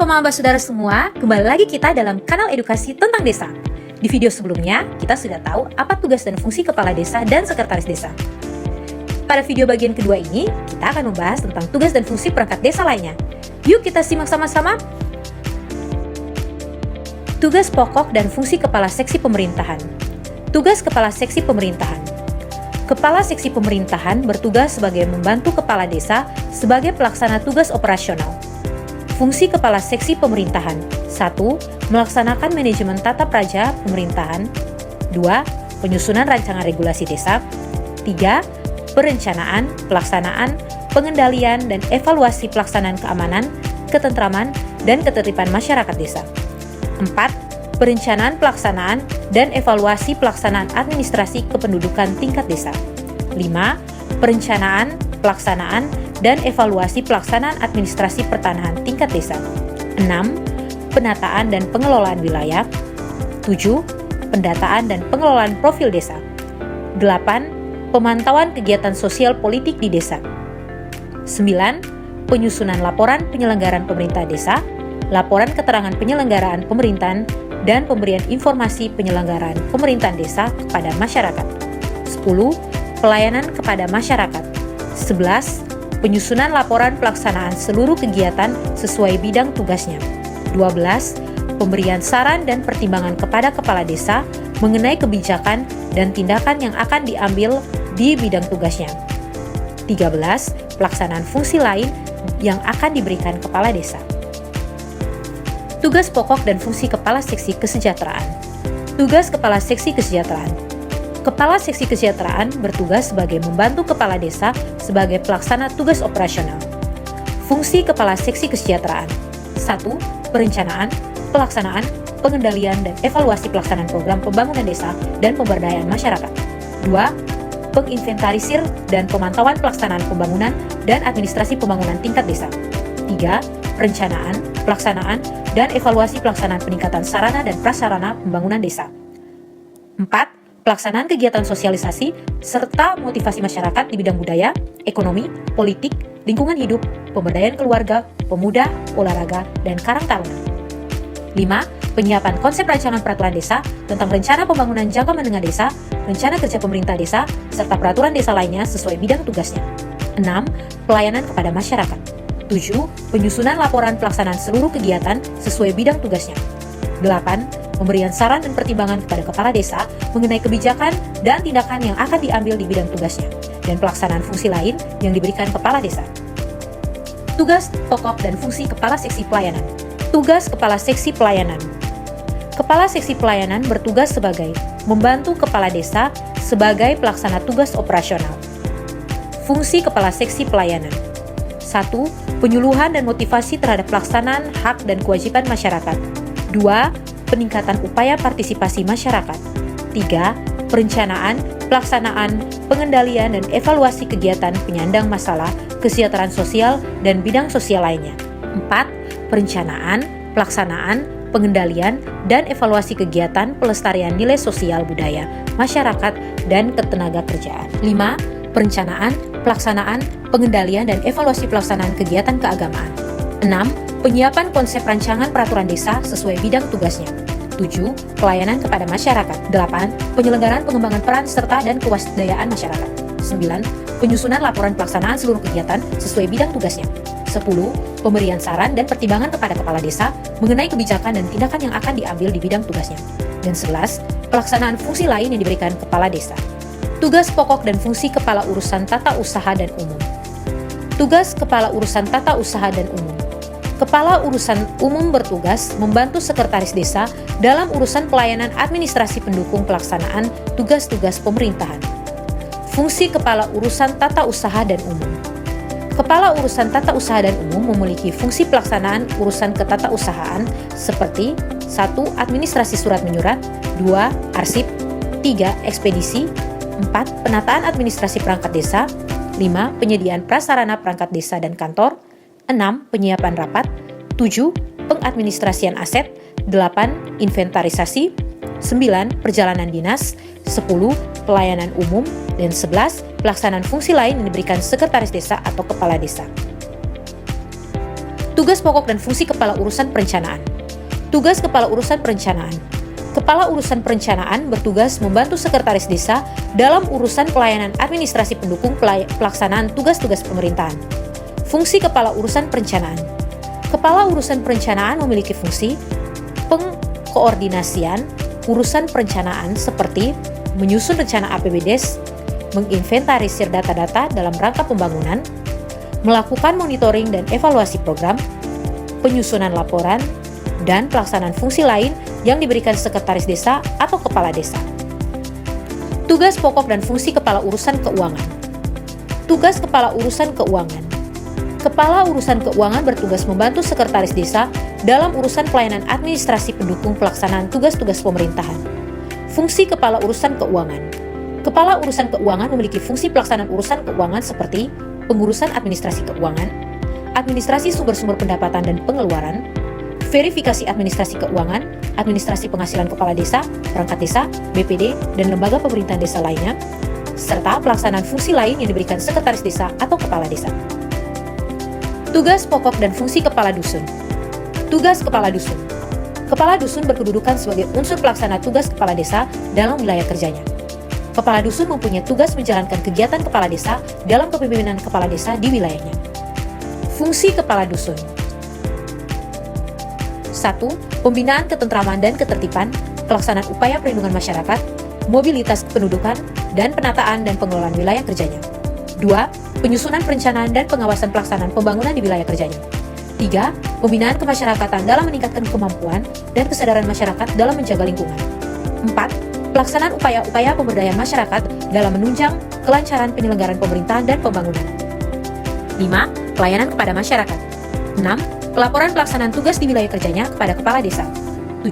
pemaham saudara semua, kembali lagi kita dalam kanal edukasi tentang desa. Di video sebelumnya, kita sudah tahu apa tugas dan fungsi kepala desa dan sekretaris desa. Pada video bagian kedua ini, kita akan membahas tentang tugas dan fungsi perangkat desa lainnya. Yuk kita simak sama-sama. Tugas pokok dan fungsi kepala seksi pemerintahan. Tugas kepala seksi pemerintahan. Kepala seksi pemerintahan bertugas sebagai membantu kepala desa sebagai pelaksana tugas operasional. Fungsi kepala seksi pemerintahan: 1. Melaksanakan manajemen tata praja pemerintahan. 2. Penyusunan rancangan regulasi desa. 3. Perencanaan, pelaksanaan, pengendalian, dan evaluasi pelaksanaan keamanan, ketentraman, dan ketertiban masyarakat desa. 4. Perencanaan pelaksanaan dan evaluasi pelaksanaan administrasi kependudukan tingkat desa. 5. Perencanaan, pelaksanaan, dan evaluasi pelaksanaan administrasi pertanahan tingkat desa. 6. Penataan dan pengelolaan wilayah. 7. Pendataan dan pengelolaan profil desa. 8. Pemantauan kegiatan sosial politik di desa. 9. Penyusunan laporan penyelenggaraan pemerintah desa, laporan keterangan penyelenggaraan pemerintahan, dan pemberian informasi penyelenggaraan pemerintahan desa kepada masyarakat. 10. Pelayanan kepada masyarakat. 11. Penyusunan laporan pelaksanaan seluruh kegiatan sesuai bidang tugasnya. 12. Pemberian saran dan pertimbangan kepada kepala desa mengenai kebijakan dan tindakan yang akan diambil di bidang tugasnya. 13. Pelaksanaan fungsi lain yang akan diberikan kepala desa. Tugas pokok dan fungsi kepala seksi kesejahteraan. Tugas kepala seksi kesejahteraan. Kepala seksi kesejahteraan bertugas sebagai membantu kepala desa sebagai pelaksana tugas operasional. Fungsi kepala seksi kesejahteraan: 1. Perencanaan, pelaksanaan, pengendalian, dan evaluasi pelaksanaan program pembangunan desa dan pemberdayaan masyarakat. 2. Penginventarisir dan pemantauan pelaksanaan pembangunan dan administrasi pembangunan tingkat desa. 3. Perencanaan, pelaksanaan, dan evaluasi pelaksanaan peningkatan sarana dan prasarana pembangunan desa. 4. Pelaksanaan kegiatan sosialisasi serta motivasi masyarakat di bidang budaya, ekonomi, politik, lingkungan hidup, pemberdayaan keluarga, pemuda, olahraga, dan karang taruna. 5. Penyiapan konsep rancangan peraturan desa tentang rencana pembangunan jangka menengah desa, rencana kerja pemerintah desa, serta peraturan desa lainnya sesuai bidang tugasnya. 6. Pelayanan kepada masyarakat. 7. Penyusunan laporan pelaksanaan seluruh kegiatan sesuai bidang tugasnya. 8. Pemberian saran dan pertimbangan kepada kepala desa mengenai kebijakan dan tindakan yang akan diambil di bidang tugasnya, dan pelaksanaan fungsi lain yang diberikan kepala desa. Tugas pokok dan fungsi kepala seksi pelayanan. Tugas kepala seksi pelayanan. Kepala seksi pelayanan bertugas sebagai membantu kepala desa sebagai pelaksana tugas operasional. Fungsi kepala seksi pelayanan: 1. Penyuluhan dan motivasi terhadap pelaksanaan hak dan kewajiban masyarakat. 2. Peningkatan upaya partisipasi masyarakat. 3. Perencanaan, pelaksanaan, pengendalian, dan evaluasi kegiatan penyandang masalah, kesejahteraan sosial, dan bidang sosial lainnya. 4. Perencanaan, pelaksanaan, pengendalian, dan evaluasi kegiatan pelestarian nilai sosial budaya, masyarakat, dan ketenagakerjaan. 5. Perencanaan, pelaksanaan, pengendalian, dan evaluasi pelaksanaan kegiatan keagamaan. 6. Penyiapan konsep rancangan peraturan desa sesuai bidang tugasnya. 7. Pelayanan kepada masyarakat. 8. Penyelenggaraan pengembangan peran serta dan kewaspadaan masyarakat. 9. Penyusunan laporan pelaksanaan seluruh kegiatan sesuai bidang tugasnya. 10. Pemberian saran dan pertimbangan kepada kepala desa mengenai kebijakan dan tindakan yang akan diambil di bidang tugasnya. Dan 11. Pelaksanaan fungsi lain yang diberikan kepala desa. Tugas pokok dan fungsi kepala urusan tata usaha dan umum. Tugas kepala urusan tata usaha dan umum. Kepala urusan umum bertugas membantu sekretaris desa dalam urusan pelayanan administrasi pendukung pelaksanaan tugas-tugas pemerintahan. Fungsi kepala urusan tata usaha dan umum. Kepala urusan tata usaha dan umum memiliki fungsi pelaksanaan urusan ketatausahaan seperti 1. Administrasi surat menyurat. 2. Arsip. 3. Ekspedisi. 4. Penataan administrasi perangkat desa. 5. Penyediaan prasarana perangkat desa dan kantor. 6. Penyiapan rapat. 7. Pengadministrasian aset. 8. Inventarisasi. 9. Perjalanan dinas. 10. Pelayanan umum. Dan 11. Pelaksanaan fungsi lain yang diberikan sekretaris desa atau kepala desa. Tugas pokok dan fungsi Kepala Urusan Perencanaan. Tugas Kepala Urusan Perencanaan. Kepala Urusan Perencanaan bertugas membantu Sekretaris Desa dalam urusan pelayanan administrasi pendukung pelaksanaan tugas-tugas pemerintahan. Fungsi Kepala Urusan Perencanaan. Kepala Urusan Perencanaan memiliki fungsi pengkoordinasian urusan perencanaan seperti menyusun rencana APBDes, menginventarisir data-data dalam rangka pembangunan, melakukan monitoring dan evaluasi program, penyusunan laporan, dan pelaksanaan fungsi lain yang diberikan Sekretaris Desa atau Kepala Desa. Tugas pokok dan fungsi Kepala Urusan Keuangan. Tugas Kepala Urusan Keuangan. Kepala Urusan Keuangan bertugas membantu Sekretaris Desa dalam urusan pelayanan administrasi pendukung pelaksanaan tugas-tugas pemerintahan. Fungsi Kepala Urusan Keuangan. Kepala Urusan Keuangan memiliki fungsi pelaksanaan urusan keuangan seperti pengurusan administrasi keuangan, administrasi sumber-sumber pendapatan dan pengeluaran, verifikasi administrasi keuangan, administrasi penghasilan kepala desa, perangkat desa, BPD, dan lembaga pemerintahan desa lainnya, serta pelaksanaan fungsi lain yang diberikan Sekretaris Desa atau Kepala Desa. Tugas pokok dan fungsi Kepala Dusun. Tugas Kepala Dusun. Kepala Dusun berkedudukan sebagai unsur pelaksana tugas Kepala Desa dalam wilayah kerjanya. Kepala Dusun mempunyai tugas menjalankan kegiatan Kepala Desa dalam kepemimpinan Kepala Desa di wilayahnya. Fungsi Kepala Dusun. 1. Pembinaan ketentraman dan ketertiban, pelaksanaan upaya perlindungan masyarakat, mobilitas kependudukan, dan penataan dan pengelolaan wilayah kerjanya. 2. Penyusunan perencanaan dan pengawasan pelaksanaan pembangunan di wilayah kerjanya. 3. Pembinaan kemasyarakatan dalam meningkatkan kemampuan dan kesadaran masyarakat dalam menjaga lingkungan. 4. Pelaksanaan upaya-upaya pemberdayaan masyarakat dalam menunjang kelancaran penyelenggaraan pemerintahan dan pembangunan. 5. Pelayanan kepada masyarakat. 6. Pelaporan pelaksanaan tugas di wilayah kerjanya kepada Kepala Desa. 7.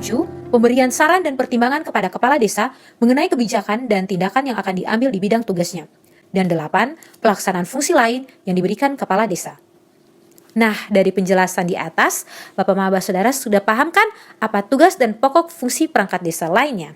Pemberian saran dan pertimbangan kepada Kepala Desa mengenai kebijakan dan tindakan yang akan diambil di bidang tugasnya. Dan 8. Pelaksanaan fungsi lain yang diberikan Kepala Desa. Nah, dari penjelasan di atas, Bapak Maba Saudara sudah paham kan apa tugas dan pokok fungsi perangkat desa lainnya?